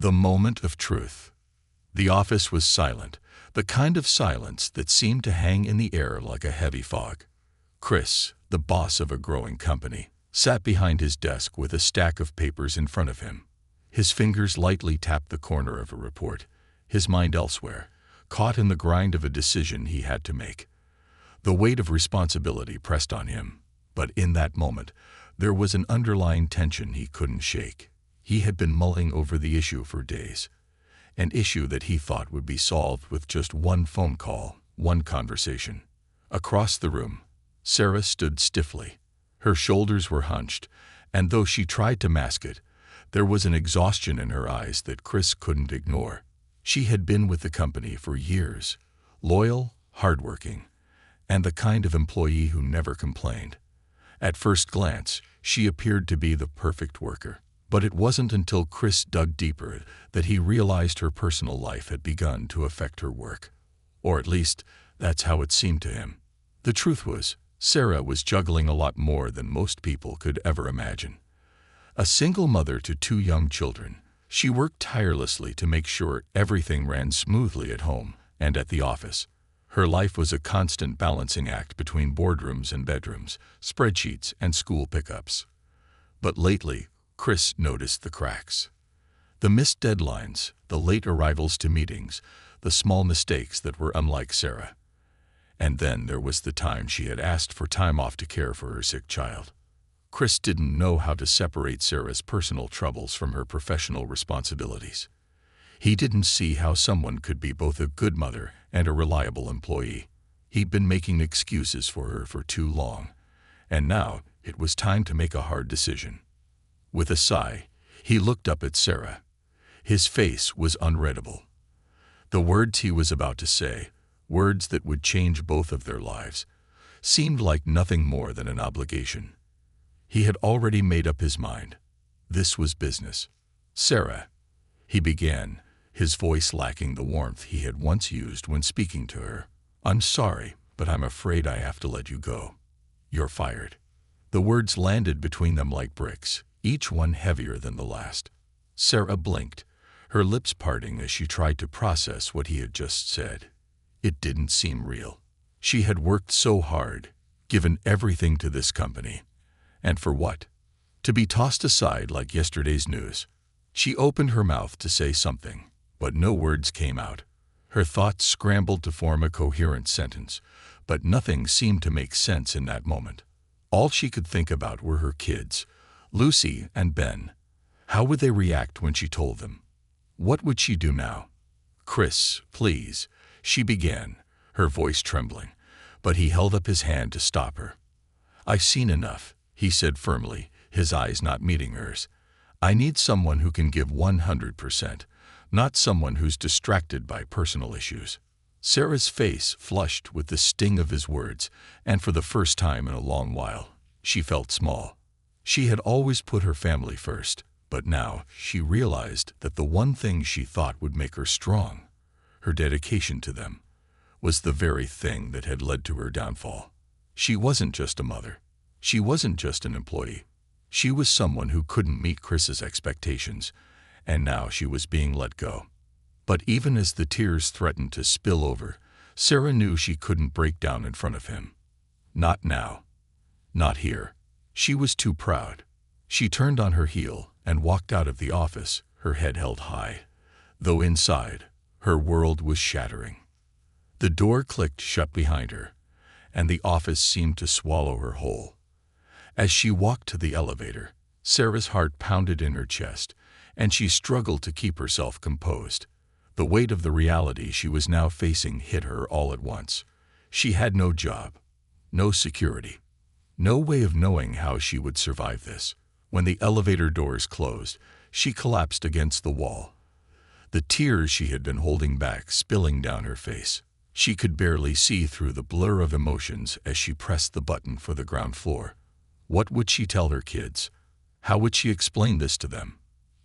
The moment of truth. The office was silent, the kind of silence that seemed to hang in the air like a heavy fog. Chris, the boss of a growing company, sat behind his desk with a stack of papers in front of him. His fingers lightly tapped the corner of a report, his mind elsewhere, caught in the grind of a decision he had to make. The weight of responsibility pressed on him, but in that moment, there was an underlying tension he couldn't shake. He had been mulling over the issue for days, an issue that he thought would be solved with just one phone call, one conversation. Across the room, Sarah stood stiffly. Her shoulders were hunched, and though she tried to mask it, there was an exhaustion in her eyes that Chris couldn't ignore. She had been with the company for years, loyal, hardworking, and the kind of employee who never complained. At first glance, she appeared to be the perfect worker. But it wasn't until Chris dug deeper that he realized her personal life had begun to affect her work. Or at least, that's how it seemed to him. The truth was, Sarah was juggling a lot more than most people could ever imagine. A single mother to 2 young children, she worked tirelessly to make sure everything ran smoothly at home and at the office. Her life was a constant balancing act between boardrooms and bedrooms, spreadsheets and school pickups. But lately, Chris noticed the cracks. The missed deadlines, the late arrivals to meetings, the small mistakes that were unlike Sarah. And then there was the time she had asked for time off to care for her sick child. Chris didn't know how to separate Sarah's personal troubles from her professional responsibilities. He didn't see how someone could be both a good mother and a reliable employee. He'd been making excuses for her for too long, and now it was time to make a hard decision. With a sigh, he looked up at Sarah. His face was unreadable. The words he was about to say, words that would change both of their lives, seemed like nothing more than an obligation. He had already made up his mind. This was business. "Sarah," he began, his voice lacking the warmth he had once used when speaking to her. "I'm sorry, but I'm afraid I have to let you go. You're fired." The words landed between them like bricks, each one heavier than the last. Sarah blinked, her lips parting as she tried to process what he had just said. It didn't seem real. She had worked so hard, given everything to this company. And for what? To be tossed aside like yesterday's news. She opened her mouth to say something, but no words came out. Her thoughts scrambled to form a coherent sentence, but nothing seemed to make sense in that moment. All she could think about were her kids, Lucy and Ben. How would they react when she told them? What would she do now? "Chris, please," she began, her voice trembling, but he held up his hand to stop her. "I've seen enough," he said firmly, his eyes not meeting hers. "I need someone who can give 100%, not someone who's distracted by personal issues." Sarah's face flushed with the sting of his words, and for the first time in a long while, she felt small. She had always put her family first, but now she realized that the one thing she thought would make her strong, her dedication to them, was the very thing that had led to her downfall. She wasn't just a mother. She wasn't just an employee. She was someone who couldn't meet Chris's expectations, and now she was being let go. But even as the tears threatened to spill over, Sarah knew she couldn't break down in front of him. Not now. Not here. She was too proud. She turned on her heel and walked out of the office, her head held high, though inside, her world was shattering. The door clicked shut behind her, and the office seemed to swallow her whole. As she walked to the elevator, Sarah's heart pounded in her chest, and she struggled to keep herself composed. The weight of the reality she was now facing hit her all at once. She had no job, no security, no way of knowing how she would survive this. When the elevator doors closed, she collapsed against the wall, the tears she had been holding back spilling down her face. She could barely see through the blur of emotions as she pressed the button for the ground floor. What would she tell her kids? How would she explain this to them?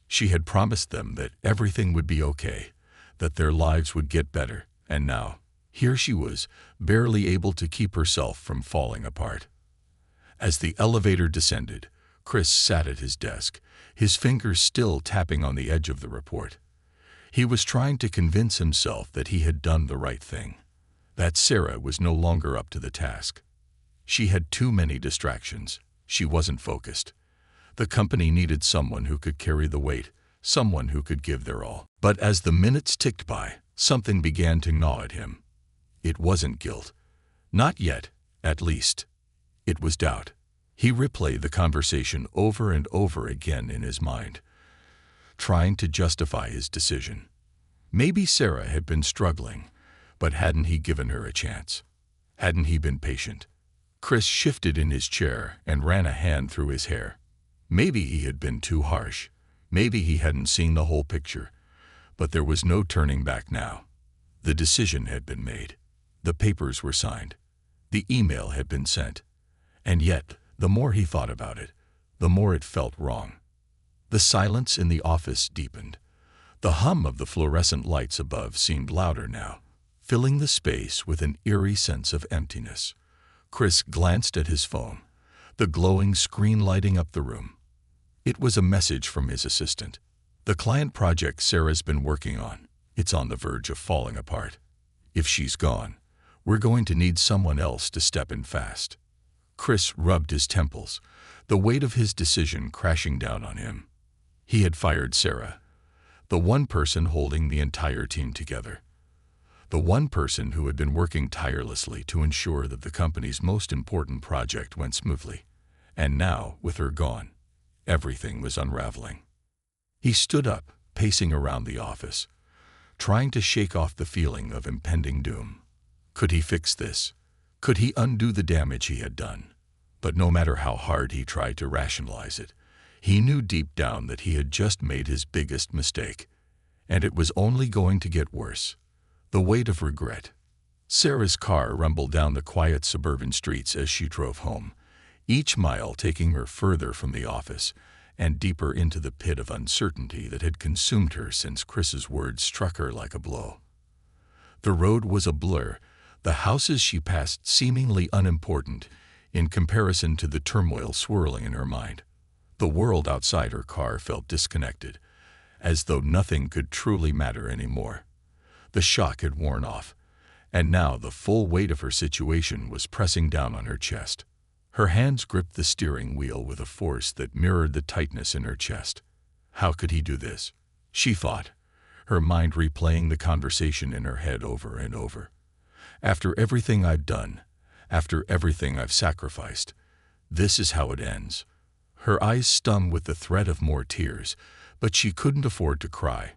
She had promised them that everything would be okay, that their lives would get better, and now, here she was, barely able to keep herself from falling apart. As the elevator descended, Chris sat at his desk, his fingers still tapping on the edge of the report. He was trying to convince himself that he had done the right thing, that Sarah was no longer up to the task. She had too many distractions. She wasn't focused. The company needed someone who could carry the weight, someone who could give their all. But as the minutes ticked by, something began to gnaw at him. It wasn't guilt. Not yet, at least. It was doubt. He replayed the conversation over and over again in his mind, trying to justify his decision. Maybe Sarah had been struggling, but hadn't he given her a chance? Hadn't he been patient? Chris shifted in his chair and ran a hand through his hair. Maybe he had been too harsh. Maybe he hadn't seen the whole picture. But there was no turning back now. The decision had been made. The papers were signed. The email had been sent. And yet, the more he thought about it, the more it felt wrong. The silence in the office deepened. The hum of the fluorescent lights above seemed louder now, filling the space with an eerie sense of emptiness. Chris glanced at his phone, the glowing screen lighting up the room. It was a message from his assistant. The client project Sarah's been working on, it's on the verge of falling apart. If she's gone, we're going to need someone else to step in fast. Chris rubbed his temples, the weight of his decision crashing down on him. He had fired Sarah, the one person holding the entire team together. The one person who had been working tirelessly to ensure that the company's most important project went smoothly. And now, with her gone, everything was unraveling. He stood up, pacing around the office, trying to shake off the feeling of impending doom. Could he fix this? Could he undo the damage he had done? But no matter how hard he tried to rationalize it, he knew deep down that he had just made his biggest mistake, and it was only going to get worse. The weight of regret. Sarah's car rumbled down the quiet suburban streets as she drove home, each mile taking her further from the office and deeper into the pit of uncertainty that had consumed her since Chris's words struck her like a blow. The road was a blur, the houses she passed seemingly unimportant in comparison to the turmoil swirling in her mind. The world outside her car felt disconnected, as though nothing could truly matter anymore. The shock had worn off, and now the full weight of her situation was pressing down on her chest. Her hands gripped the steering wheel with a force that mirrored the tightness in her chest. How could he do this? She thought, her mind replaying the conversation in her head over and over. After everything I've done, after everything I've sacrificed, this is how it ends. Her eyes stung with the threat of more tears, but she couldn't afford to cry.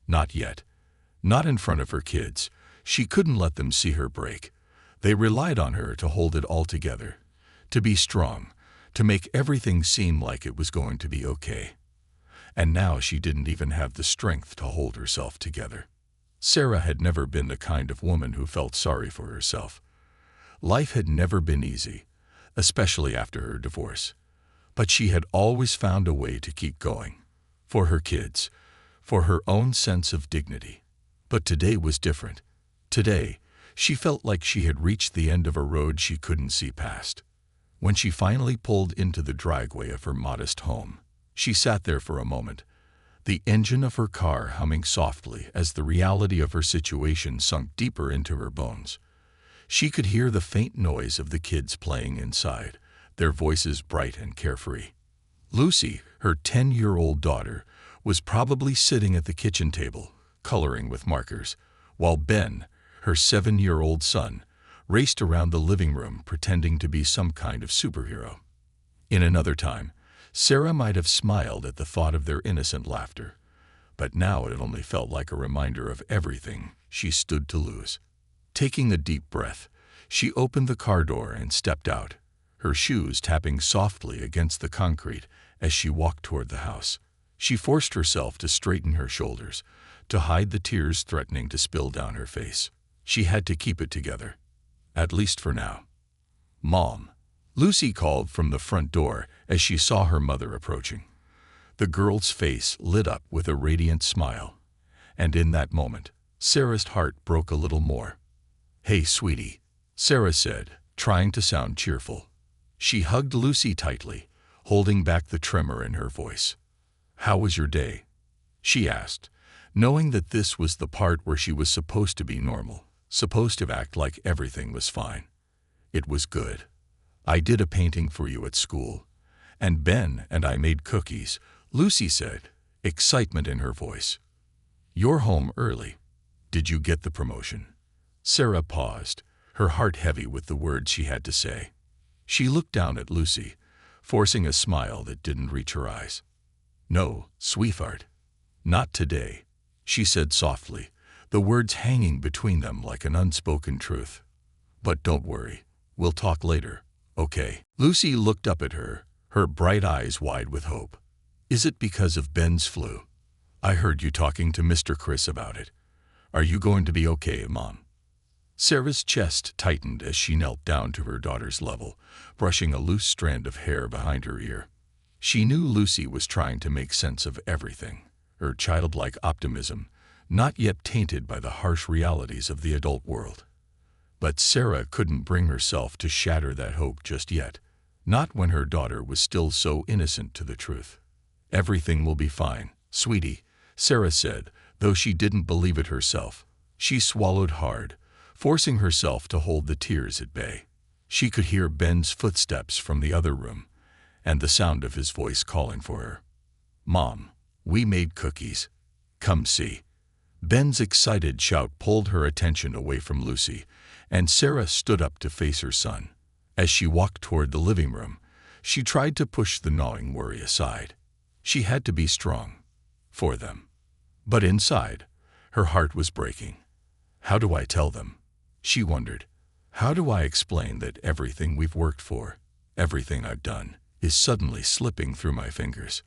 Not yet. Not in front of her kids. She couldn't let them see her break. They relied on her to hold it all together, to be strong, to make everything seem like it was going to be okay. And now she didn't even have the strength to hold herself together. Sarah had never been the kind of woman who felt sorry for herself. Life had never been easy, especially after her divorce. But she had always found a way to keep going. For her kids, for her own sense of dignity. But today was different. Today, she felt like she had reached the end of a road she couldn't see past. When she finally pulled into the driveway of her modest home, she sat there for a moment, the engine of her car humming softly as the reality of her situation sunk deeper into her bones. She could hear the faint noise of the kids playing inside, their voices bright and carefree. Lucy, her 10-year-old daughter, was probably sitting at the kitchen table, coloring with markers, while Ben, her 7-year-old son, raced around the living room pretending to be some kind of superhero. In another time, Sarah might have smiled at the thought of their innocent laughter, but now it only felt like a reminder of everything she stood to lose. Taking a deep breath, she opened the car door and stepped out, her shoes tapping softly against the concrete as she walked toward the house. She forced herself to straighten her shoulders, to hide the tears threatening to spill down her face. She had to keep it together, at least for now. "Mom," Lucy called from the front door as she saw her mother approaching. The girl's face lit up with a radiant smile, and in that moment, Sarah's heart broke a little more. "Hey, sweetie," Sarah said, trying to sound cheerful. She hugged Lucy tightly, holding back the tremor in her voice. "How was your day?" she asked, knowing that this was the part where she was supposed to be normal, supposed to act like everything was fine. "It was good. I did a painting for you at school. And Ben and I made cookies," Lucy said, excitement in her voice. "You're home early. Did you get the promotion?" Sarah paused, her heart heavy with the words she had to say. She looked down at Lucy, forcing a smile that didn't reach her eyes. "No, sweetheart. Not today," she said softly, the words hanging between them like an unspoken truth. "But don't worry. We'll talk later, okay?" Lucy looked up at her, her bright eyes wide with hope. "Is it because of Ben's flu? I heard you talking to Mr. Chris about it. Are you going to be okay, Mom?" Sarah's chest tightened as she knelt down to her daughter's level, brushing a loose strand of hair behind her ear. She knew Lucy was trying to make sense of everything, her childlike optimism, not yet tainted by the harsh realities of the adult world. But Sarah couldn't bring herself to shatter that hope just yet, not when her daughter was still so innocent to the truth. "Everything will be fine, sweetie," Sarah said, though she didn't believe it herself. She swallowed hard, forcing herself to hold the tears at bay. She could hear Ben's footsteps from the other room, and the sound of his voice calling for her. "Mom, we made cookies. Come see." Ben's excited shout pulled her attention away from Lucy, and Sarah stood up to face her son. As she walked toward the living room, she tried to push the gnawing worry aside. She had to be strong. For them. But inside, her heart was breaking. "How do I tell them?" she wondered. "How do I explain that everything we've worked for, everything I've done, is suddenly slipping through my fingers?"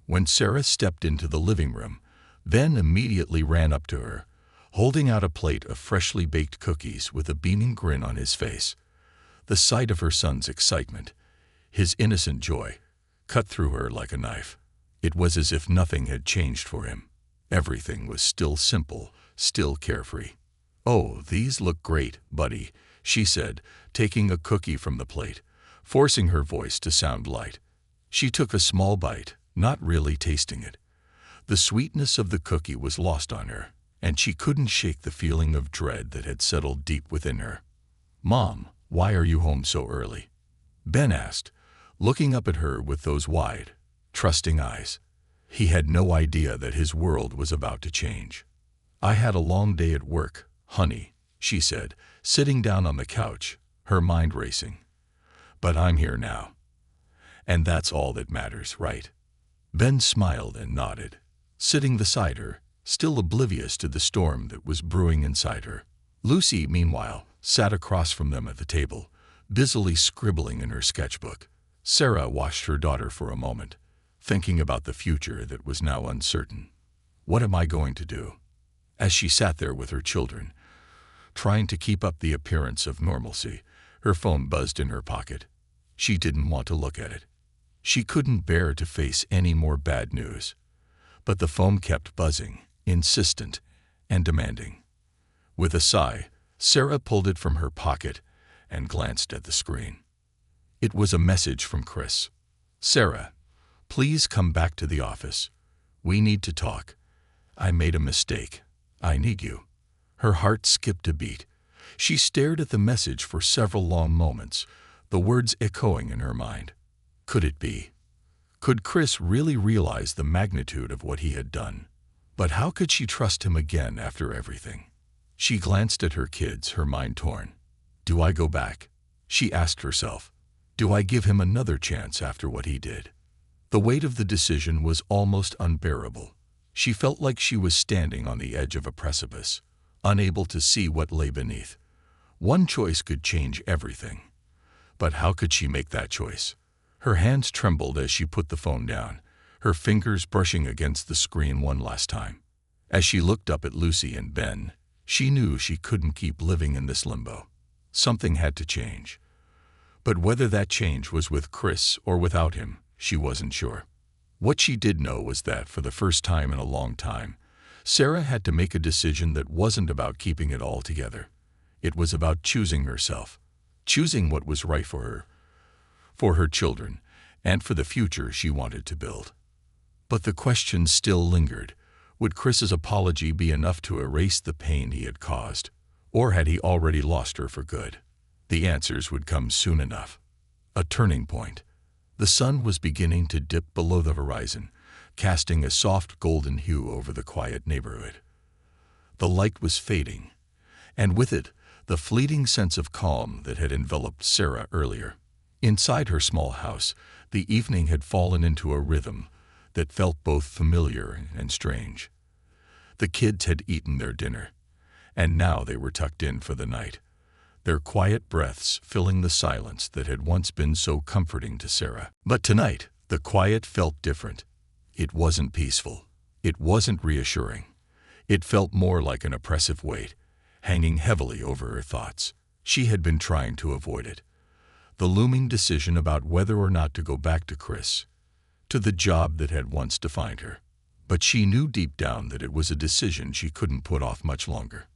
When Sarah stepped into the living room, Ben immediately ran up to her, holding out a plate of freshly baked cookies with a beaming grin on his face. The sight of her son's excitement, his innocent joy, cut through her like a knife. It was as if nothing had changed for him. Everything was still simple, still carefree. "Oh, these look great, buddy," she said, taking a cookie from the plate, forcing her voice to sound light. She took a small bite, not really tasting it. The sweetness of the cookie was lost on her, and she couldn't shake the feeling of dread that had settled deep within her. "Mom, why are you home so early?" Ben asked, looking up at her with those wide, trusting eyes. He had no idea that his world was about to change. "I had a long day at work, honey," she said, sitting down on the couch, her mind racing. "But I'm here now. And that's all that matters, right?" Ben smiled and nodded, sitting beside her, still oblivious to the storm that was brewing inside her. Lucy, meanwhile, sat across from them at the table, busily scribbling in her sketchbook. Sarah watched her daughter for a moment, thinking about the future that was now uncertain. "What am I going to do?" As she sat there with her children, trying to keep up the appearance of normalcy, her phone buzzed in her pocket. She didn't want to look at it. She couldn't bear to face any more bad news. But the phone kept buzzing, insistent and demanding. With a sigh, Sarah pulled it from her pocket and glanced at the screen. It was a message from Chris. "Sarah, please come back to the office. We need to talk. I made a mistake. I need you." Her heart skipped a beat. She stared at the message for several long moments, the words echoing in her mind. Could it be? Could Chris really realize the magnitude of what he had done? But how could she trust him again after everything? She glanced at her kids, her mind torn. "Do I go back?" she asked herself. "Do I give him another chance after what he did?" The weight of the decision was almost unbearable. She felt like she was standing on the edge of a precipice, unable to see what lay beneath. One choice could change everything. But how could she make that choice? Her hands trembled as she put the phone down, her fingers brushing against the screen one last time. As she looked up at Lucy and Ben, she knew she couldn't keep living in this limbo. Something had to change. But whether that change was with Chris or without him, she wasn't sure. What she did know was that, for the first time in a long time, Sarah had to make a decision that wasn't about keeping it all together. It was about choosing herself, choosing what was right for her children, and for the future she wanted to build. But the question still lingered. Would Chris's apology be enough to erase the pain he had caused? Or had he already lost her for good? The answers would come soon enough. A turning point. The sun was beginning to dip below the horizon, casting a soft golden hue over the quiet neighborhood. The light was fading, and with it, the fleeting sense of calm that had enveloped Sarah earlier. Inside her small house, the evening had fallen into a rhythm that felt both familiar and strange. The kids had eaten their dinner, and now they were tucked in for the night, their quiet breaths filling the silence that had once been so comforting to Sarah. But tonight, the quiet felt different. It wasn't peaceful. It wasn't reassuring. It felt more like an oppressive weight, hanging heavily over her thoughts. She had been trying to avoid it. The looming decision about whether or not to go back to Chris, to the job that had once defined her. But she knew deep down that it was a decision she couldn't put off much longer.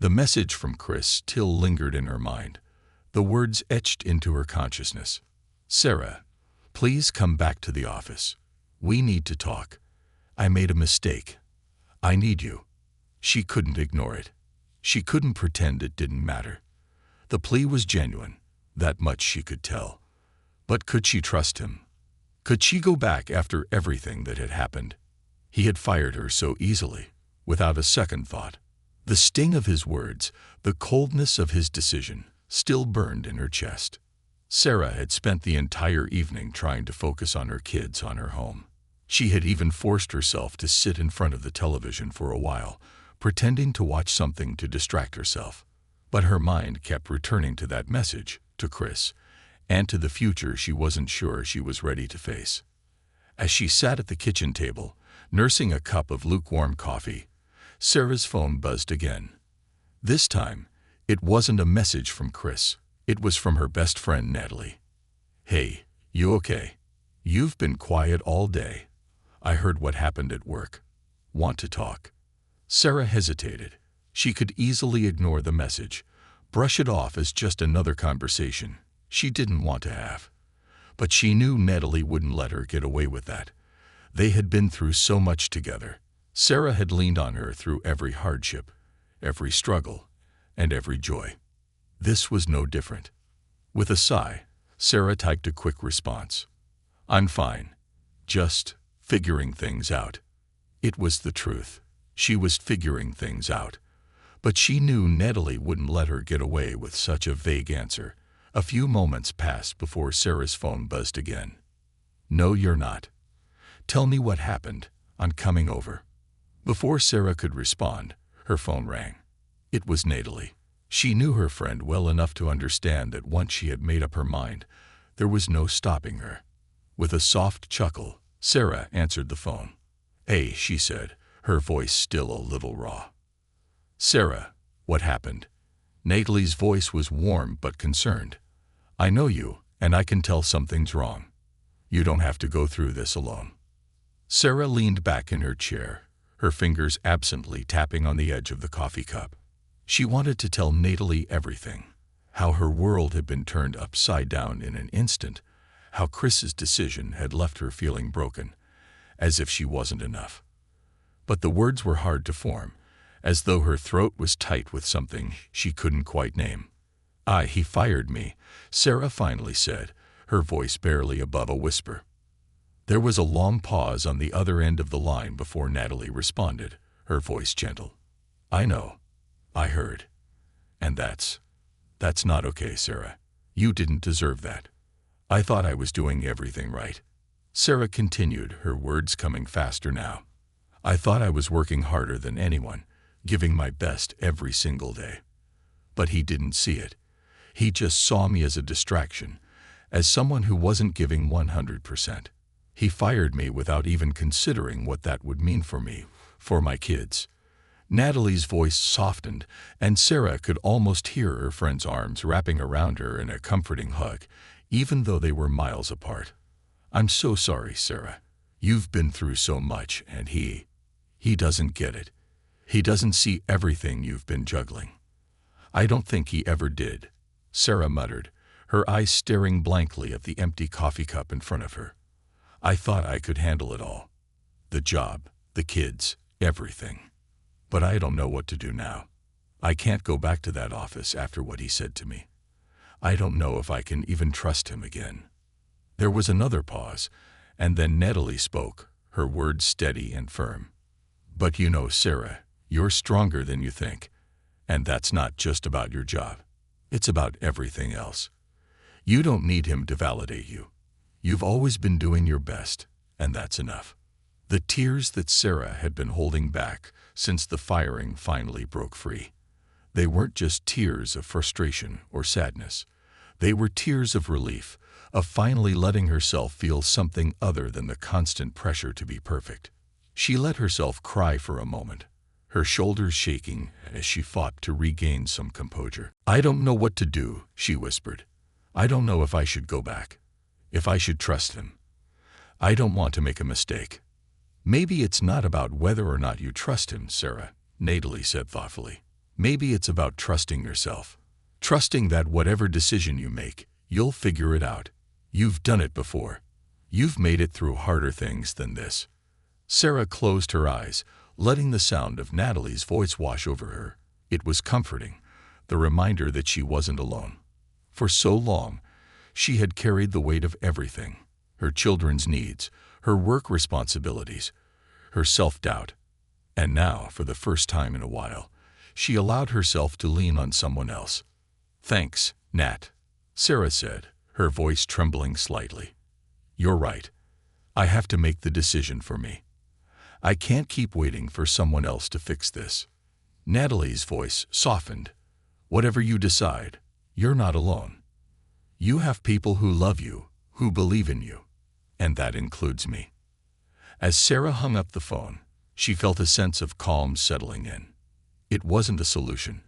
The message from Chris still lingered in her mind, the words etched into her consciousness. "Sarah, please come back to the office. We need to talk. I made a mistake. I need you." She couldn't ignore it. She couldn't pretend it didn't matter. The plea was genuine, that much she could tell. But could she trust him? Could she go back after everything that had happened? He had fired her so easily, without a second thought. The sting of his words, the coldness of his decision, still burned in her chest. Sarah had spent the entire evening trying to focus on her kids, on her home. She had even forced herself to sit in front of the television for a while, pretending to watch something to distract herself. But her mind kept returning to that message, to Chris, and to the future she wasn't sure she was ready to face. As she sat at the kitchen table, nursing a cup of lukewarm coffee, Sarah's phone buzzed again. This time, it wasn't a message from Chris. It was from her best friend, Natalie. "Hey, you okay? You've been quiet all day. I heard what happened at work. Want to talk?" Sarah hesitated. She could easily ignore the message, brush it off as just another conversation she didn't want to have. But she knew Natalie wouldn't let her get away with that. They had been through so much together. Sarah had leaned on her through every hardship, every struggle, and every joy. This was no different. With a sigh, Sarah typed a quick response. "I'm fine. Just figuring things out." It was the truth. She was figuring things out. But she knew Natalie wouldn't let her get away with such a vague answer. A few moments passed before Sarah's phone buzzed again. "No, you're not. Tell me what happened. I'm coming over." Before Sarah could respond, her phone rang. It was Natalie. She knew her friend well enough to understand that once she had made up her mind, there was no stopping her. With a soft chuckle, Sarah answered the phone. "Hey," she said, her voice still a little raw. "Sarah, what happened?" Natalie's voice was warm but concerned. "I know you, and I can tell something's wrong. You don't have to go through this alone." Sarah leaned back in her chair, her fingers absently tapping on the edge of the coffee cup. She wanted to tell Natalie everything, how her world had been turned upside down in an instant, how Chris's decision had left her feeling broken, as if she wasn't enough. But the words were hard to form, as though her throat was tight with something she couldn't quite name. He fired me," Sarah finally said, her voice barely above a whisper. There was a long pause on the other end of the line before Natalie responded, her voice gentle. "I know. I heard. And that's not okay, Sarah. You didn't deserve that. I thought I was doing everything right." Sarah continued, her words coming faster now. "I thought I was working harder than anyone, giving my best every single day. But he didn't see it. He just saw me as a distraction, as someone who wasn't giving 100%. He fired me without even considering what that would mean for me, for my kids." Natalie's voice softened, and Sarah could almost hear her friend's arms wrapping around her in a comforting hug, even though they were miles apart. "I'm so sorry, Sarah. You've been through so much, and he doesn't get it. He doesn't see everything you've been juggling." "I don't think he ever did," Sarah muttered, her eyes staring blankly at the empty coffee cup in front of her. "I thought I could handle it all. The job, the kids, everything. But I don't know what to do now. I can't go back to that office after what he said to me. I don't know if I can even trust him again." There was another pause, and then Natalie spoke, her words steady and firm. "But you know, Sarah, you're stronger than you think. And that's not just about your job. It's about everything else. You don't need him to validate you. You've always been doing your best, and that's enough." The tears that Sarah had been holding back since the firing finally broke free. They weren't just tears of frustration or sadness. They were tears of relief, of finally letting herself feel something other than the constant pressure to be perfect. She let herself cry for a moment, her shoulders shaking as she fought to regain some composure. "I don't know what to do," she whispered. "I don't know if I should go back, if I should trust him. I don't want to make a mistake." "Maybe it's not about whether or not you trust him, Sarah," Natalie said thoughtfully. "Maybe it's about trusting yourself. Trusting that whatever decision you make, you'll figure it out. You've done it before. You've made it through harder things than this." Sarah closed her eyes, letting the sound of Natalie's voice wash over her. It was comforting, the reminder that she wasn't alone. For so long, she had carried the weight of everything: her children's needs, her work responsibilities, her self-doubt. And now, for the first time in a while, she allowed herself to lean on someone else. "Thanks, Nat," Sarah said, her voice trembling slightly. "You're right. I have to make the decision for me. I can't keep waiting for someone else to fix this." Natalie's voice softened. "Whatever you decide, you're not alone. You have people who love you, who believe in you, and that includes me." As Sarah hung up the phone, she felt a sense of calm settling in. It wasn't a solution.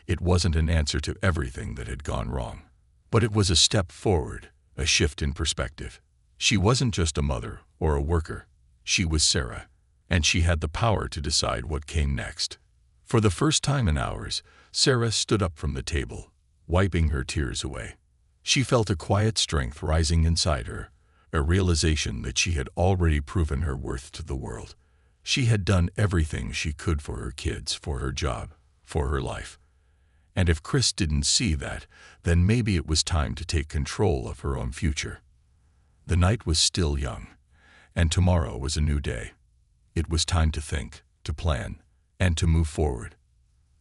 It wasn't an answer to everything that had gone wrong. But it was a step forward, a shift in perspective. She wasn't just a mother or a worker. She was Sarah, and she had the power to decide what came next. For the first time in hours, Sarah stood up from the table, wiping her tears away. She felt a quiet strength rising inside her, a realization that she had already proven her worth to the world. She had done everything she could for her kids, for her job, for her life. And if Chris didn't see that, then maybe it was time to take control of her own future. The night was still young, and tomorrow was a new day. It was time to think, to plan, and to move forward.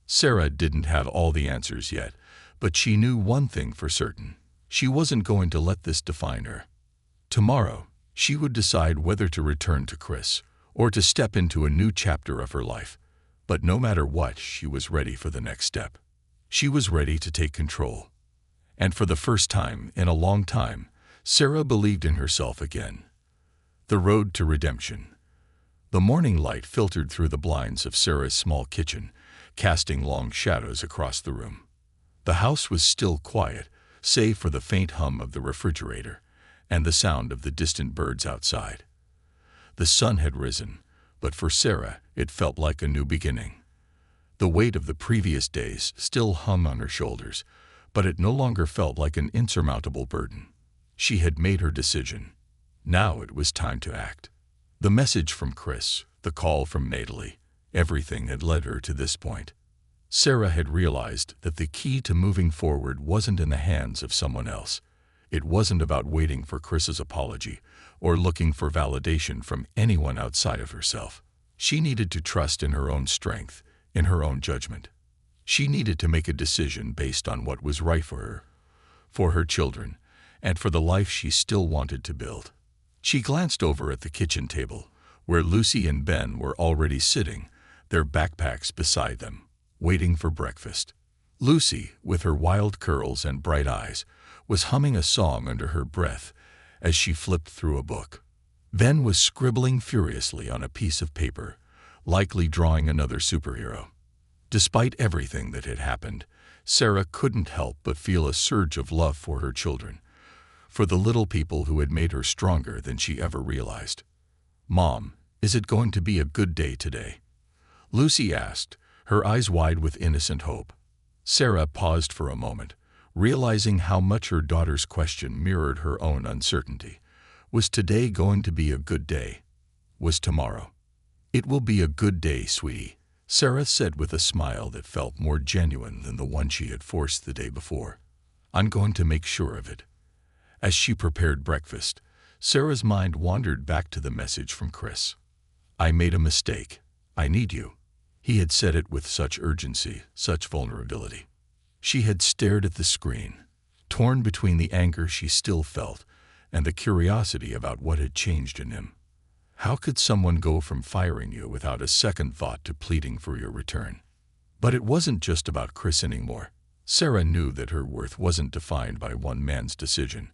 Sarah didn't have all the answers yet, but she knew one thing for certain. She wasn't going to let this define her. Tomorrow, she would decide whether to return to Chris or to step into a new chapter of her life. But no matter what, she was ready for the next step. She was ready to take control. And for the first time in a long time, Sarah believed in herself again. The road to redemption. The morning light filtered through the blinds of Sarah's small kitchen, casting long shadows across the room. The house was still quiet, save for the faint hum of the refrigerator and the sound of the distant birds outside. The sun had risen, but for Sarah, it felt like a new beginning. The weight of the previous days still hung on her shoulders, but it no longer felt like an insurmountable burden. She had made her decision. Now it was time to act. The message from Chris, the call from Natalie, everything had led her to this point. Sarah had realized that the key to moving forward wasn't in the hands of someone else. It wasn't about waiting for Chris's apology or looking for validation from anyone outside of herself. She needed to trust in her own strength, in her own judgment. She needed to make a decision based on what was right for her children, and for the life she still wanted to build. She glanced over at the kitchen table, where Lucy and Ben were already sitting, their backpacks beside them, waiting for breakfast. Lucy, with her wild curls and bright eyes, was humming a song under her breath as she flipped through a book. Ben was scribbling furiously on a piece of paper, likely drawing another superhero. Despite everything that had happened, Sarah couldn't help but feel a surge of love for her children, for the little people who had made her stronger than she ever realized. "Mom, is it going to be a good day today?" Lucy asked, her eyes wide with innocent hope. Sarah paused for a moment, realizing how much her daughter's question mirrored her own uncertainty. Was today going to be a good day? Was tomorrow? "It will be a good day, sweetie," Sarah said with a smile that felt more genuine than the one she had forced the day before. "I'm going to make sure of it." As she prepared breakfast, Sarah's mind wandered back to the message from Chris. "I made a mistake. I need you." He had said it with such urgency, such vulnerability. She had stared at the screen, torn between the anger she still felt and the curiosity about what had changed in him. How could someone go from firing you without a second thought to pleading for your return? But it wasn't just about Chris anymore. Sarah knew that her worth wasn't defined by one man's decision,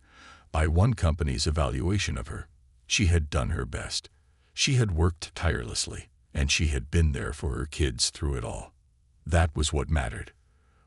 by one company's evaluation of her. She had done her best. She had worked tirelessly, and she had been there for her kids through it all. That was what mattered.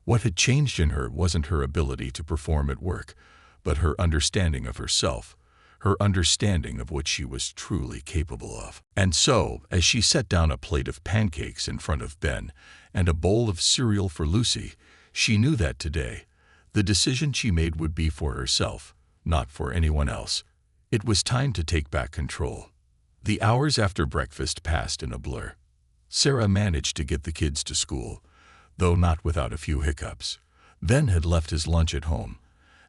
What had changed in her wasn't her ability to perform at work, but her understanding of herself, her understanding of what she was truly capable of. And so, as she set down a plate of pancakes in front of Ben and a bowl of cereal for Lucy, she knew that today, the decision she made would be for herself, not for anyone else. It was time to take back control. The hours after breakfast passed in a blur. Sarah managed to get the kids to school, though not without a few hiccups. Ben had left his lunch at home,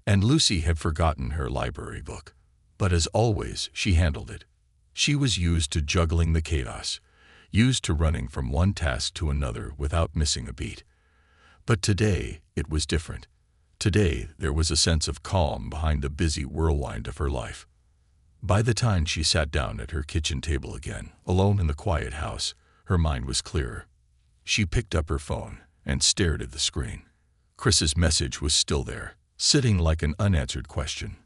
and Lucy had forgotten her library book. But as always, she handled it. She was used to juggling the chaos, used to running from one task to another without missing a beat. But today, it was different. Today, there was a sense of calm behind the busy whirlwind of her life. By the time she sat down at her kitchen table again, alone in the quiet house, her mind was clearer. She picked up her phone and stared at the screen. Chris's message was still there, sitting like an unanswered question.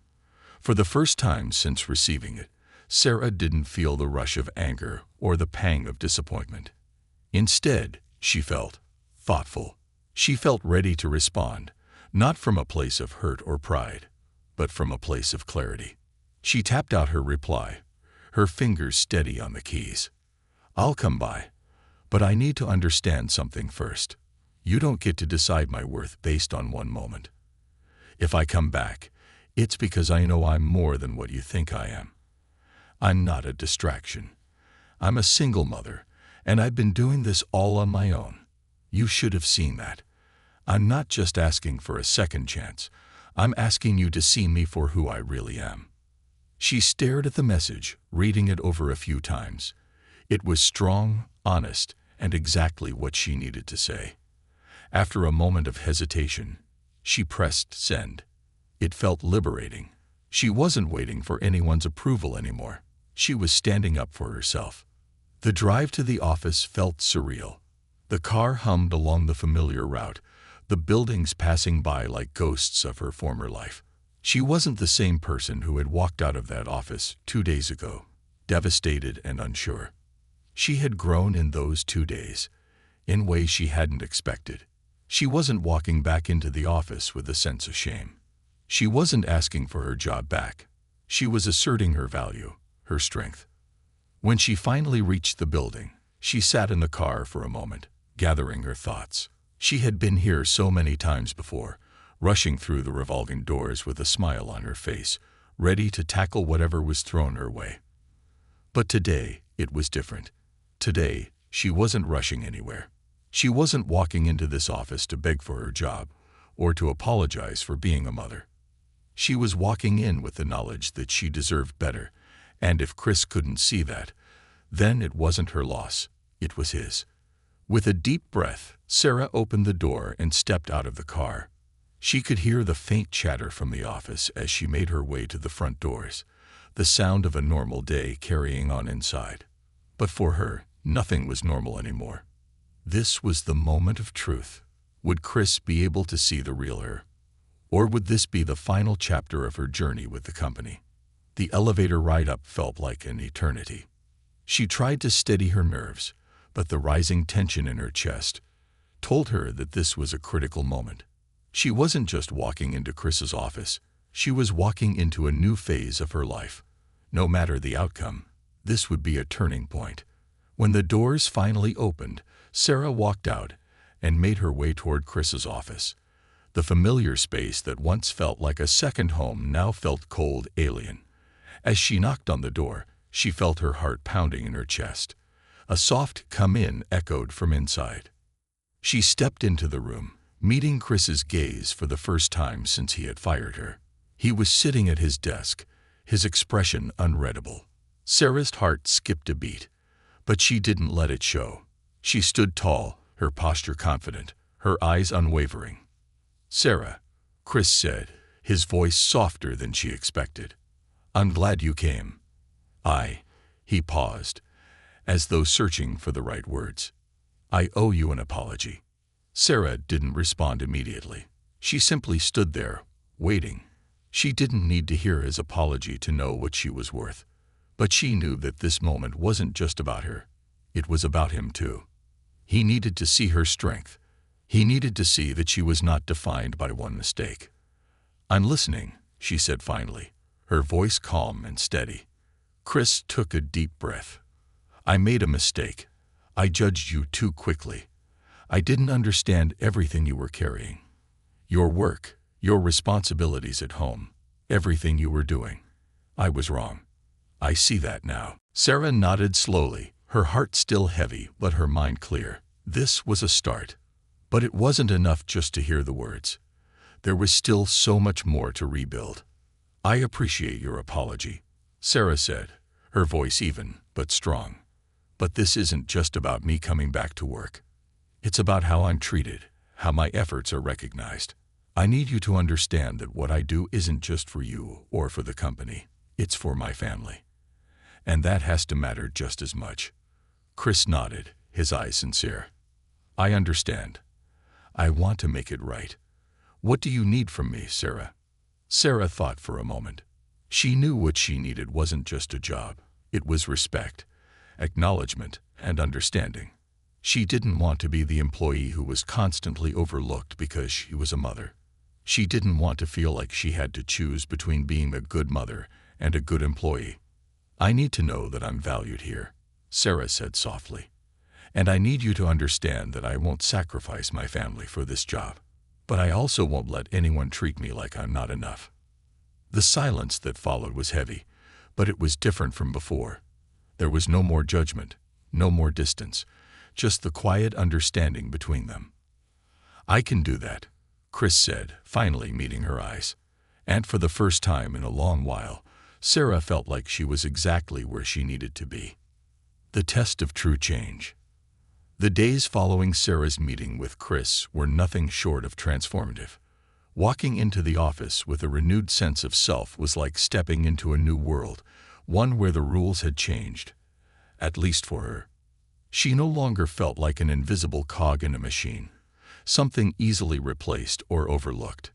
For the first time since receiving it, Sarah didn't feel the rush of anger or the pang of disappointment. Instead, she felt thoughtful. She felt ready to respond, not from a place of hurt or pride, but from a place of clarity. She tapped out her reply, her fingers steady on the keys. "I'll come by, but I need to understand something first. You don't get to decide my worth based on one moment. If I come back, it's because I know I'm more than what you think I am. I'm not a distraction. I'm a single mother, and I've been doing this all on my own. You should have seen that. I'm not just asking for a second chance. I'm asking you to see me for who I really am." She stared at the message, reading it over a few times. It was strong, honest, and exactly what she needed to say. After a moment of hesitation, she pressed send. It felt liberating. She wasn't waiting for anyone's approval anymore. She was standing up for herself. The drive to the office felt surreal. The car hummed along the familiar route, the buildings passing by like ghosts of her former life. She wasn't the same person who had walked out of that office 2 days ago, devastated and unsure. She had grown in those 2 days, in ways she hadn't expected. She wasn't walking back into the office with a sense of shame. She wasn't asking for her job back. She was asserting her value, her strength. When she finally reached the building, she sat in the car for a moment, gathering her thoughts. She had been here so many times before, rushing through the revolving doors with a smile on her face, ready to tackle whatever was thrown her way. But today, it was different. Today, she wasn't rushing anywhere. She wasn't walking into this office to beg for her job, or to apologize for being a mother. She was walking in with the knowledge that she deserved better, and if Chris couldn't see that, then it wasn't her loss, it was his. With a deep breath, Sarah opened the door and stepped out of the car. She could hear the faint chatter from the office as she made her way to the front doors, the sound of a normal day carrying on inside. But for her, nothing was normal anymore. This was the moment of truth. Would Chris be able to see the real her? Or would this be the final chapter of her journey with the company? The elevator ride up felt like an eternity. She tried to steady her nerves, but the rising tension in her chest told her that this was a critical moment. She wasn't just walking into Chris's office. She was walking into a new phase of her life. No matter the outcome, this would be a turning point. When the doors finally opened, Sarah walked out and made her way toward Chris's office. The familiar space that once felt like a second home now felt cold, alien. As she knocked on the door, she felt her heart pounding in her chest. A soft "come in" echoed from inside. She stepped into the room, meeting Chris's gaze for the first time since he had fired her. He was sitting at his desk, his expression unreadable. Sarah's heart skipped a beat, but she didn't let it show. She stood tall, her posture confident, her eyes unwavering. "Sarah," Chris said, his voice softer than she expected. "I'm glad you came." He paused, as though searching for the right words. "I owe you an apology." Sarah didn't respond immediately. She simply stood there, waiting. She didn't need to hear his apology to know what she was worth. But she knew that this moment wasn't just about her. It was about him too. He needed to see her strength. He needed to see that she was not defined by one mistake. "I'm listening," she said finally, her voice calm and steady. Chris took a deep breath. "I made a mistake. I judged you too quickly. I didn't understand everything you were carrying. Your work, your responsibilities at home, everything you were doing. I was wrong. I see that now." Sarah nodded slowly, her heart still heavy but her mind clear. This was a start. But it wasn't enough just to hear the words. There was still so much more to rebuild. "I appreciate your apology," Sarah said, her voice even but strong. "But this isn't just about me coming back to work. It's about how I'm treated, how my efforts are recognized. I need you to understand that what I do isn't just for you or for the company. It's for my family. And that has to matter just as much." Chris nodded, his eyes sincere. "I understand. I want to make it right. What do you need from me, Sarah?" Sarah thought for a moment. She knew what she needed wasn't just a job. It was respect, acknowledgement, and understanding. She didn't want to be the employee who was constantly overlooked because she was a mother. She didn't want to feel like she had to choose between being a good mother and a good employee. "I need to know that I'm valued here," Sarah said softly. "And I need you to understand that I won't sacrifice my family for this job. But I also won't let anyone treat me like I'm not enough." The silence that followed was heavy, but it was different from before. There was no more judgment, no more distance, just the quiet understanding between them. "I can do that," Chris said, finally meeting her eyes. And for the first time in a long while, Sarah felt like she was exactly where she needed to be. The test of true change. The days following Sarah's meeting with Chris were nothing short of transformative. Walking into the office with a renewed sense of self was like stepping into a new world, one where the rules had changed, at least for her. She no longer felt like an invisible cog in a machine, something easily replaced or overlooked.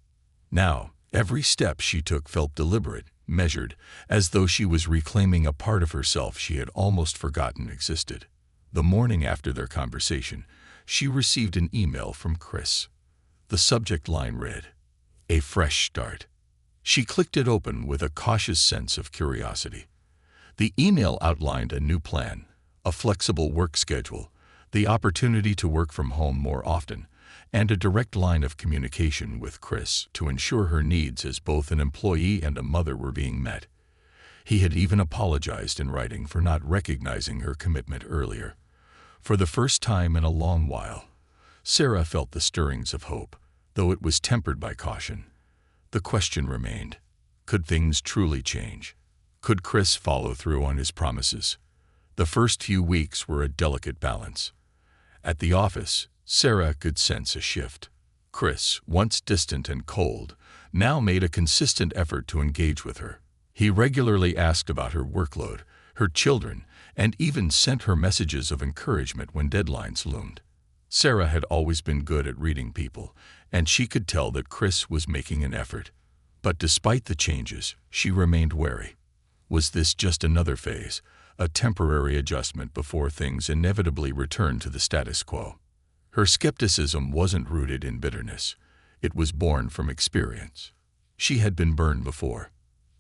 Now, every step she took felt deliberate, measured, as though she was reclaiming a part of herself she had almost forgotten existed. The morning after their conversation, she received an email from Chris. The subject line read, "A fresh start." She clicked it open with a cautious sense of curiosity. The email outlined a new plan, a flexible work schedule, the opportunity to work from home more often, and a direct line of communication with Chris to ensure her needs as both an employee and a mother were being met. He had even apologized in writing for not recognizing her commitment earlier. For the first time in a long while, Sarah felt the stirrings of hope, though it was tempered by caution. The question remained, could things truly change? Could Chris follow through on his promises? The first few weeks were a delicate balance. At the office, Sarah could sense a shift. Chris, once distant and cold, now made a consistent effort to engage with her. He regularly asked about her workload, her children, and even sent her messages of encouragement when deadlines loomed. Sarah had always been good at reading people, and she could tell that Chris was making an effort. But despite the changes, she remained wary. Was this just another phase, a temporary adjustment before things inevitably returned to the status quo? Her skepticism wasn't rooted in bitterness. It was born from experience. She had been burned before.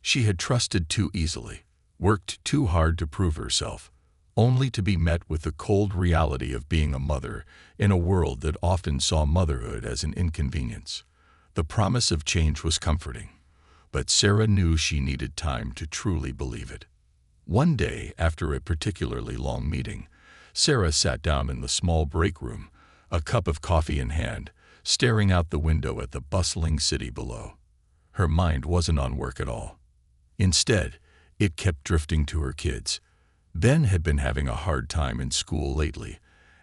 She had trusted too easily, worked too hard to prove herself, only to be met with the cold reality of being a mother in a world that often saw motherhood as an inconvenience. The promise of change was comforting, but Sarah knew she needed time to truly believe it. One day, after a particularly long meeting, Sarah sat down in the small break room, a cup of coffee in hand, staring out the window at the bustling city below. Her mind wasn't on work at all. Instead, it kept drifting to her kids. Ben had been having a hard time in school lately,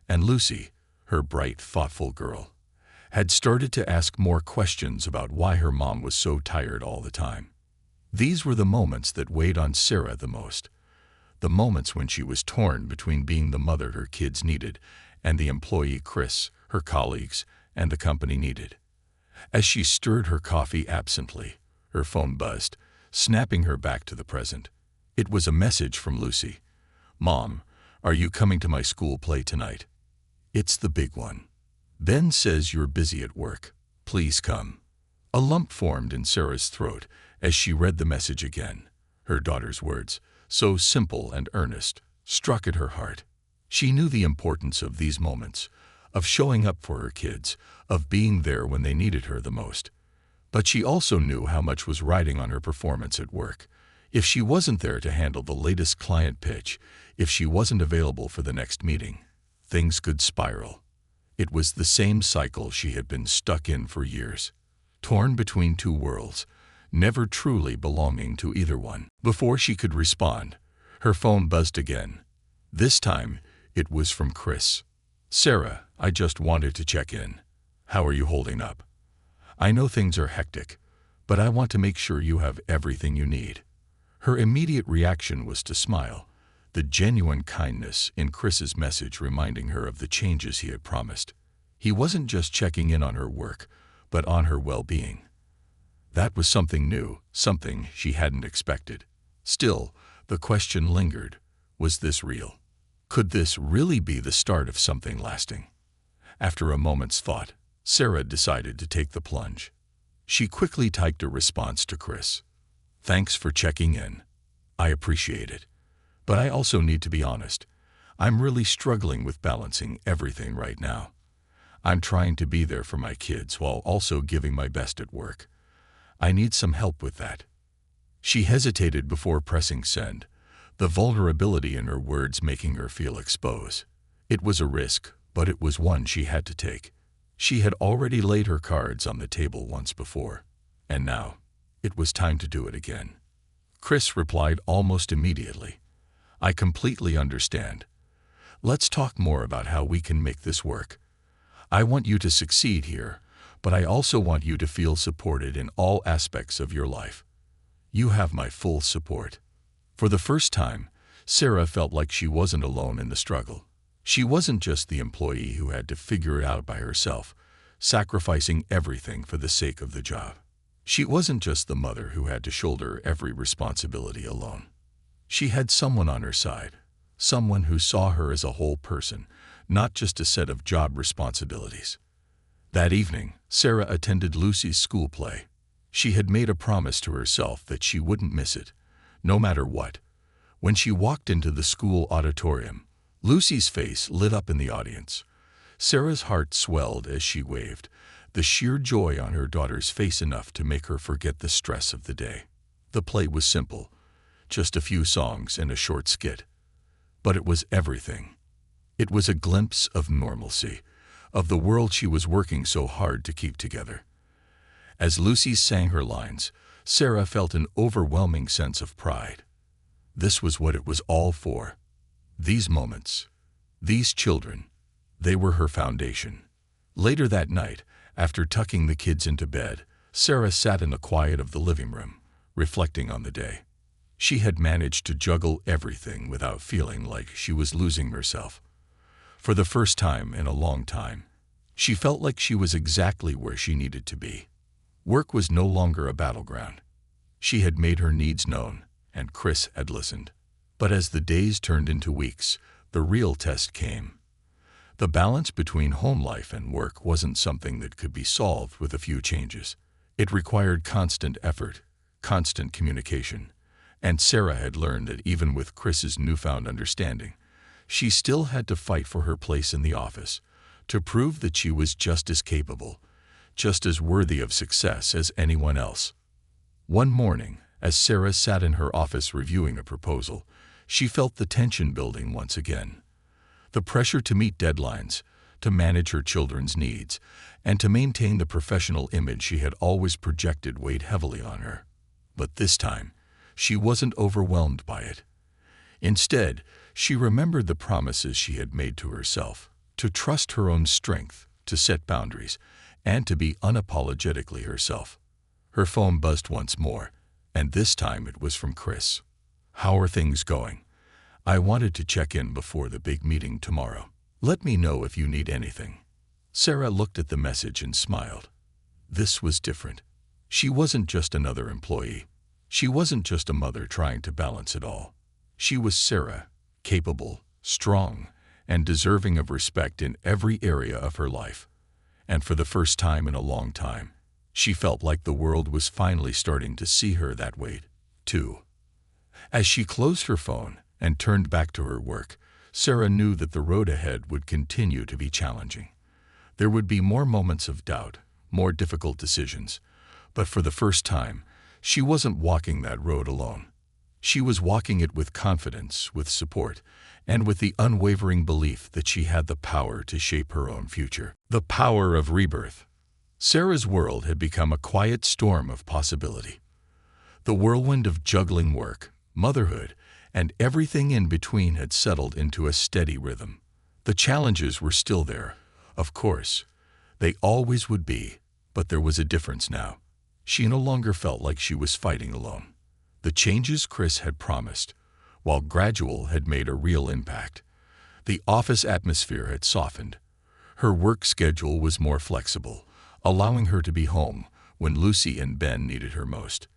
and Lucy, her bright, thoughtful girl, had started to ask more questions about why her mom was so tired all the time. These were the moments that weighed on Sarah the most. The moments when she was torn between being the mother her kids needed and the employee Chris, her colleagues, and the company needed. As she stirred her coffee absently, her phone buzzed, snapping her back to the present. It was a message from Lucy. "Mom, are you coming to my school play tonight? It's the big one. Ben says you're busy at work. Please come." A lump formed in Sarah's throat as she read the message again. Her daughter's words, so simple and earnest, struck at her heart. She knew the importance of these moments, of showing up for her kids, of being there when they needed her the most. But she also knew how much was riding on her performance at work. If she wasn't there to handle the latest client pitch, if she wasn't available for the next meeting, things could spiral. It was the same cycle she had been stuck in for years, torn between two worlds, never truly belonging to either one. Before she could respond, her phone buzzed again. This time, it was from Chris. "Sarah, I just wanted to check in. How are you holding up? I know things are hectic, but I want to make sure you have everything you need." Her immediate reaction was to smile, the genuine kindness in Chris's message reminding her of the changes he had promised. He wasn't just checking in on her work, but on her well-being. That was something new, something she hadn't expected. Still, the question lingered. Was this real? Could this really be the start of something lasting? After a moment's thought, Sarah decided to take the plunge. She quickly typed a response to Chris. "Thanks for checking in. I appreciate it. But I also need to be honest. I'm really struggling with balancing everything right now. I'm trying to be there for my kids while also giving my best at work. I need some help with that." She hesitated before pressing send, the vulnerability in her words making her feel exposed. It was a risk, but it was one she had to take. She had already laid her cards on the table once before, and now it was time to do it again. Chris replied almost immediately. "I completely understand. Let's talk more about how we can make this work. I want you to succeed here, but I also want you to feel supported in all aspects of your life. You have my full support." For the first time, Sarah felt like she wasn't alone in the struggle. She wasn't just the employee who had to figure it out by herself, sacrificing everything for the sake of the job. She wasn't just the mother who had to shoulder every responsibility alone. She had someone on her side, someone who saw her as a whole person, not just a set of job responsibilities. That evening, Sarah attended Lucy's school play. She had made a promise to herself that she wouldn't miss it, no matter what. When she walked into the school auditorium, Lucy's face lit up in the audience. Sarah's heart swelled as she waved, the sheer joy on her daughter's face enough to make her forget the stress of the day. The play was simple, just a few songs and a short skit. But it was everything. It was a glimpse of normalcy, of the world she was working so hard to keep together. As Lucy sang her lines, Sarah felt an overwhelming sense of pride. This was what it was all for. These moments, these children, they were her foundation. Later that night, after tucking the kids into bed, Sarah sat in the quiet of the living room, reflecting on the day. She had managed to juggle everything without feeling like she was losing herself. For the first time in a long time, she felt like she was exactly where she needed to be. Work was no longer a battleground. She had made her needs known, and Chris had listened. But as the days turned into weeks, the real test came. The balance between home life and work wasn't something that could be solved with a few changes. It required constant effort, constant communication. And Sarah had learned that even with Chris's newfound understanding, she still had to fight for her place in the office, to prove that she was just as capable, just as worthy of success as anyone else. One morning, as Sarah sat in her office reviewing a proposal, she felt the tension building once again. The pressure to meet deadlines, to manage her children's needs, and to maintain the professional image she had always projected weighed heavily on her. But this time, she wasn't overwhelmed by it. Instead, she remembered the promises she had made to herself, to trust her own strength, to set boundaries, and to be unapologetically herself. Her phone buzzed once more, and this time it was from Chris. "How are things going? I wanted to check in before the big meeting tomorrow. Let me know if you need anything." Sarah looked at the message and smiled. This was different. She wasn't just another employee. She wasn't just a mother trying to balance it all. She was Sarah, capable, strong, and deserving of respect in every area of her life. And for the first time in a long time, she felt like the world was finally starting to see her that way, too. As she closed her phone and turned back to her work, Sarah knew that the road ahead would continue to be challenging. There would be more moments of doubt, more difficult decisions, but for the first time, she wasn't walking that road alone. She was walking it with confidence, with support, and with the unwavering belief that she had the power to shape her own future. The power of rebirth. Sarah's world had become a quiet storm of possibility. The whirlwind of juggling work, motherhood, and everything in between had settled into a steady rhythm. The challenges were still there, of course. They always would be, but there was a difference now. She no longer felt like she was fighting alone. The changes Chris had promised, while gradual, had made a real impact. The office atmosphere had softened. Her work schedule was more flexible, allowing her to be home when Lucy and Ben needed her most.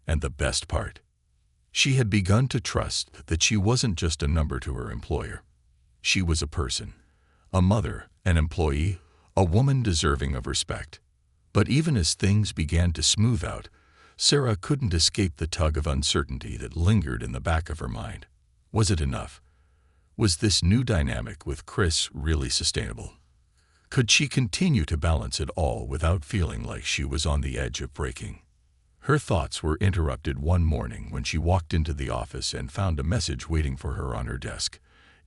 And the best part, she had begun to trust that she wasn't just a number to her employer. She was a person, a mother, an employee, a woman deserving of respect. But even as things began to smooth out, Sarah couldn't escape the tug of uncertainty that lingered in the back of her mind. Was it enough? Was this new dynamic with Chris really sustainable? Could she continue to balance it all without feeling like she was on the edge of breaking? Her thoughts were interrupted one morning when she walked into the office and found a message waiting for her on her desk.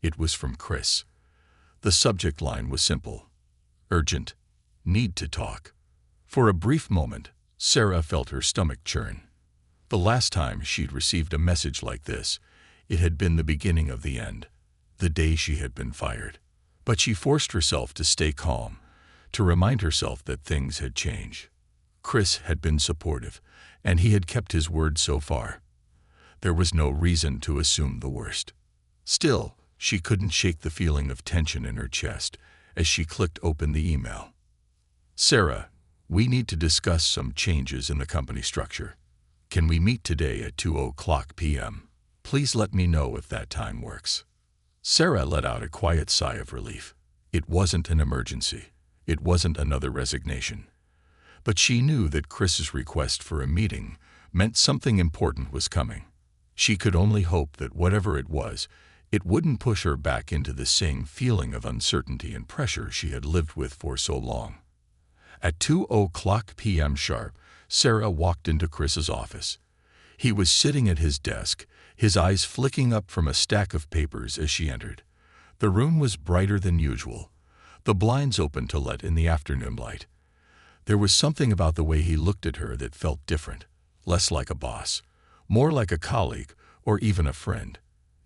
It was from Chris. The subject line was simple: urgent, need to talk. For a brief moment, Sarah felt her stomach churn. The last time she'd received a message like this, it had been the beginning of the end, the day she had been fired. But she forced herself to stay calm, to remind herself that things had changed. Chris had been supportive, and he had kept his word so far. There was no reason to assume the worst. Still, she couldn't shake the feeling of tension in her chest as she clicked open the email. "Sarah, we need to discuss some changes in the company structure. Can we meet today at 2:00 p.m.? Please let me know if that time works." Sarah let out a quiet sigh of relief. It wasn't an emergency. It wasn't another resignation. But she knew that Chris's request for a meeting meant something important was coming. She could only hope that whatever it was, it wouldn't push her back into the same feeling of uncertainty and pressure she had lived with for so long. At 2:00 p.m. sharp, Sarah walked into Chris's office. He was sitting at his desk, his eyes flicking up from a stack of papers as she entered. The room was brighter than usual, the blinds open to let in the afternoon light. There was something about the way he looked at her that felt different, less like a boss, more like a colleague or even a friend.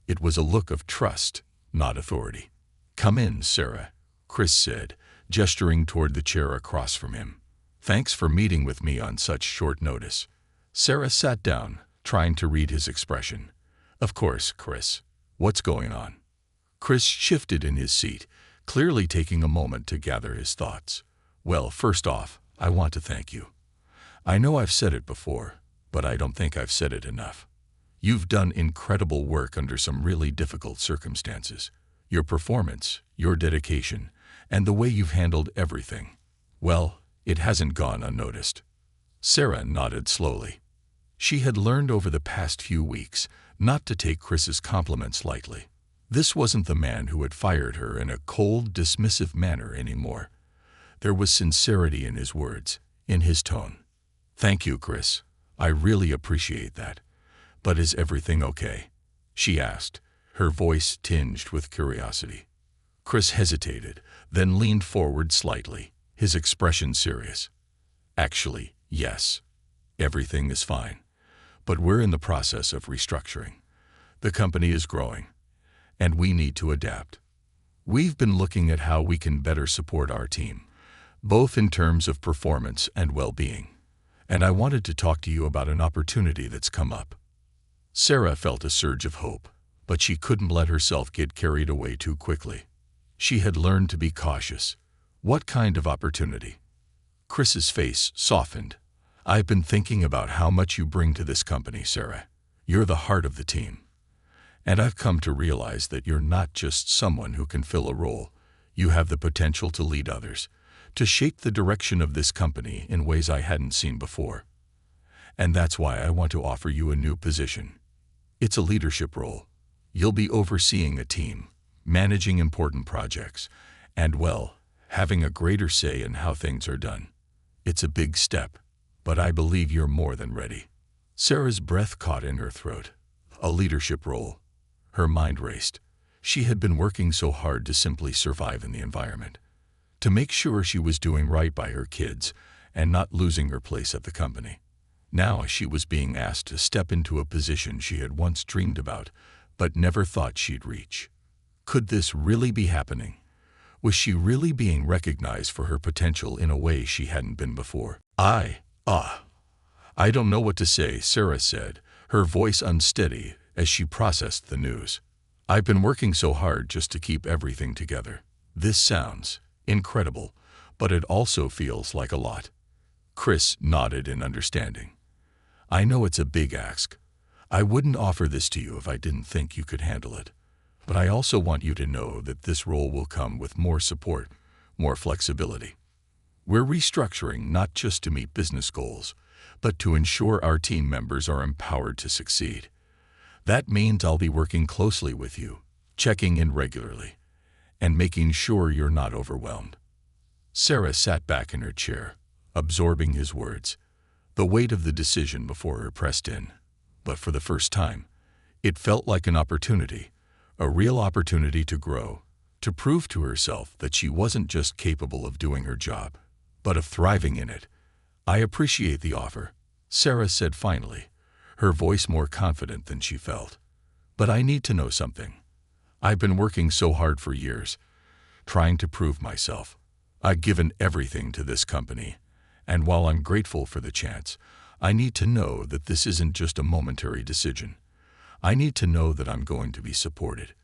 It was a look of trust, not authority. "Come in, Sarah," Chris said, gesturing toward the chair across from him. "Thanks for meeting with me on such short notice." Sarah sat down, trying to read his expression. "Of course, Chris. What's going on?" Chris shifted in his seat, clearly taking a moment to gather his thoughts. "Well, first off, I want to thank you. I know I've said it before, but I don't think I've said it enough. You've done incredible work under some really difficult circumstances. Your performance, your dedication, and the way you've handled everything, well, it hasn't gone unnoticed." Sarah nodded slowly. She had learned over the past few weeks not to take Chris's compliments lightly. This wasn't the man who had fired her in a cold, dismissive manner anymore. There was sincerity in his words, in his tone. "Thank you, Chris. I really appreciate that. But is everything okay?" she asked, her voice tinged with curiosity. Chris hesitated, then leaned forward slightly, his expression serious. "Actually, yes. Everything is fine. But we're in the process of restructuring. The company is growing, and we need to adapt. We've been looking at how we can better support our team, both in terms of performance and well-being. And I wanted to talk to you about an opportunity that's come up." Sarah felt a surge of hope, but she couldn't let herself get carried away too quickly. She had learned to be cautious. "What kind of opportunity?" Chris's face softened. "I've been thinking about how much you bring to this company, Sarah. You're the heart of the team. And I've come to realize that you're not just someone who can fill a role. You have the potential to lead others, to shape the direction of this company in ways I hadn't seen before. And that's why I want to offer you a new position. It's a leadership role. You'll be overseeing a team, managing important projects, and, well, having a greater say in how things are done. It's a big step, but I believe you're more than ready." Sarah's breath caught in her throat. A leadership role. Her mind raced. She had been working so hard to simply survive in the environment, to make sure she was doing right by her kids and not losing her place at the company. Now she was being asked to step into a position she had once dreamed about, but never thought she'd reach. Could this really be happening? Was she really being recognized for her potential in a way she hadn't been before? I don't know what to say," Sarah said, her voice unsteady as she processed the news. "I've been working so hard just to keep everything together. This sounds incredible, but it also feels like a lot." Chris nodded in understanding. "I know it's a big ask. I wouldn't offer this to you if I didn't think you could handle it. But I also want you to know that this role will come with more support, more flexibility. We're restructuring not just to meet business goals, but to ensure our team members are empowered to succeed. That means I'll be working closely with you, checking in regularly, and making sure you're not overwhelmed." Sarah sat back in her chair, absorbing his words. The weight of the decision before her pressed in. But for the first time, it felt like an opportunity, a real opportunity to grow, to prove to herself that she wasn't just capable of doing her job, but of thriving in it. "I appreciate the offer," Sarah said finally, her voice more confident than she felt. "But I need to know something. I've been working so hard for years, trying to prove myself. I've given everything to this company, and while I'm grateful for the chance, I need to know that this isn't just a momentary decision. I need to know that I'm going to be supported,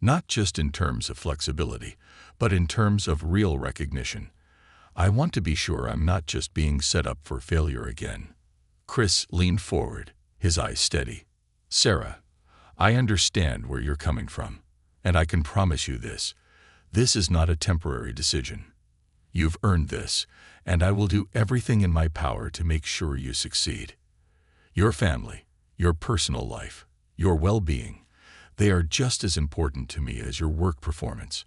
not just in terms of flexibility, but in terms of real recognition. I want to be sure I'm not just being set up for failure again." Chris leaned forward, his eyes steady. "Sarah, I understand where you're coming from, and I can promise you this. This is not a temporary decision. You've earned this, and I will do everything in my power to make sure you succeed. Your family, your personal life, your well-being, they are just as important to me as your work performance.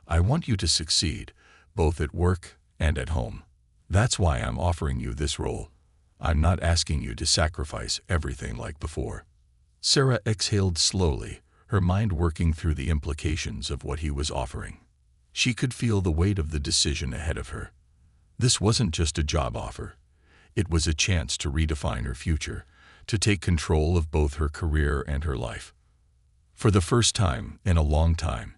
I want you to succeed, both at work and at home. That's why I'm offering you this role. I'm not asking you to sacrifice everything like before." Sarah exhaled slowly, her mind working through the implications of what he was offering. She could feel the weight of the decision ahead of her. This wasn't just a job offer. It was a chance to redefine her future, to take control of both her career and her life. For the first time in a long time,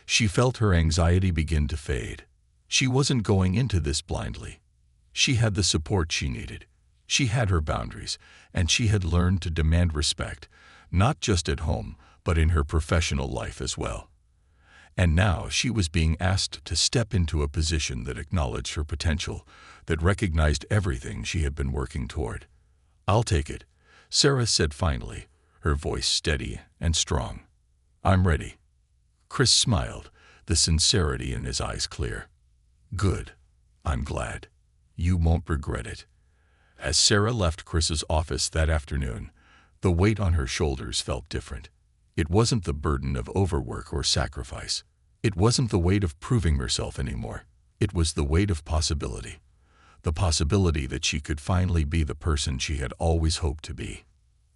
she felt her anxiety begin to fade. She wasn't going into this blindly. She had the support she needed. She had her boundaries, and she had learned to demand respect, not just at home, but in her professional life as well. And now she was being asked to step into a position that acknowledged her potential, that recognized everything she had been working toward. "I'll take it," Sarah said finally, her voice steady and strong. "I'm ready." Chris smiled, the sincerity in his eyes clear. "Good. I'm glad. You won't regret it." As Sarah left Chris's office that afternoon, the weight on her shoulders felt different. It wasn't the burden of overwork or sacrifice. It wasn't the weight of proving herself anymore. It was the weight of possibility, the possibility that she could finally be the person she had always hoped to be.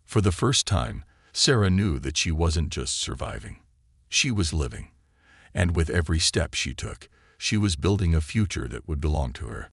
For the first time, Sarah knew that she wasn't just surviving. She was living. And with every step she took, she was building a future that would belong to her.